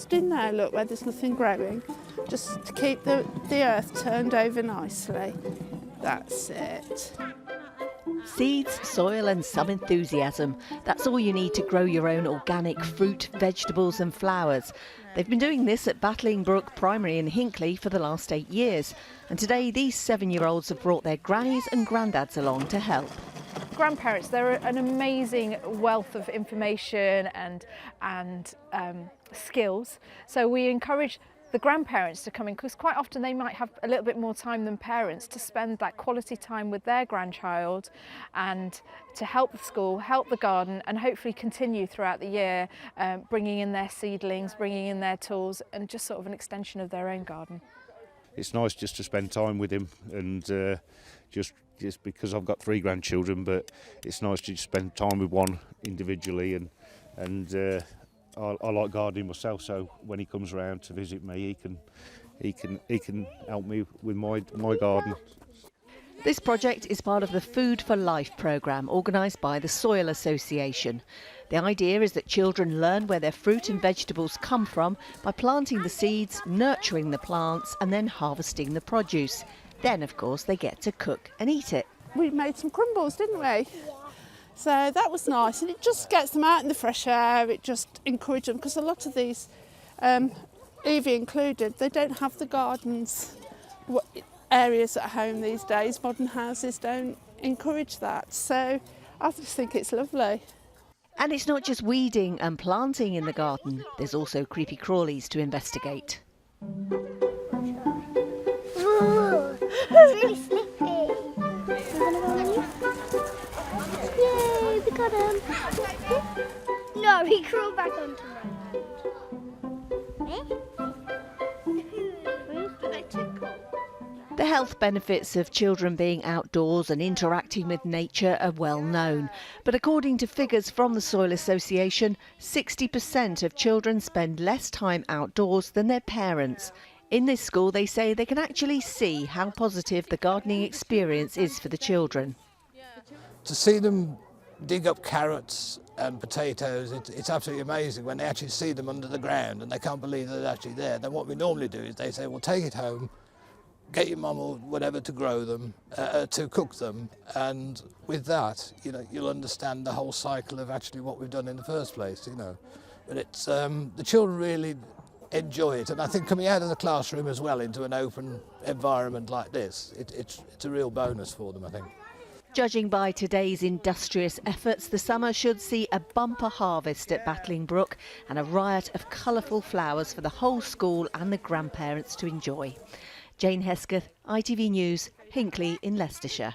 just in there, look, where there's nothing growing, just to keep the earth turned over nicely. That's it. Seeds, soil and some enthusiasm. That's all you need to grow your own organic fruit, vegetables and flowers. They've been doing this at Battling Brook Primary in Hinckley for the last 8 years. And today these 7-year-olds have brought their grannies and granddads along to help. Grandparents, they're an amazing wealth of information and skills. So we encourage the grandparents to come in, because quite often they might have a little bit more time than parents to spend that quality time with their grandchild and to help the school, help the garden, and hopefully continue throughout the year, bringing in their seedlings, bringing in their tools, and just sort of an extension of their own garden. It's nice just to spend time with him, and just because I've got 3 grandchildren, but it's nice to just spend time with one individually, and I like gardening myself, so when he comes around to visit me, he can help me with my garden. This project is part of the Food for Life programme organised by the Soil Association. The idea is that children learn where their fruit and vegetables come from by planting the seeds, nurturing the plants and then harvesting the produce. Then, of course, they get to cook and eat it. We made some crumbles, didn't we? So that was nice, and it just gets them out in the fresh air. It just encourages them, because a lot of these, Evie included, they don't have the gardens areas at home these days. Modern houses don't encourage that, so I just think it's lovely. And it's not just weeding and planting in the garden, there's also creepy crawlies to investigate. Ooh, it's really slippy. Yay, we got him. No, he crawled back onto me. The health benefits of children being outdoors and interacting with nature are well known. But according to figures from the Soil Association, 60% of children spend less time outdoors than their parents. In this school, they say they can actually see how positive the gardening experience is for the children. To see them dig up carrots and potatoes, it's absolutely amazing when they actually see them under the ground and they can't believe they're actually there. Then what we normally do is they say, well, take it home, get your mum or whatever to grow them, to cook them, and with that, you know, you'll understand the whole cycle of actually what we've done in the first place, you know. But it's the children really enjoy it, and I think coming out of the classroom as well into an open environment like this, it's a real bonus for them, I think. Judging by today's industrious efforts, the summer should see a bumper harvest at Battling Brook and a riot of colourful flowers for the whole school and the grandparents to enjoy. Jane Hesketh, ITV News, Hinckley in Leicestershire.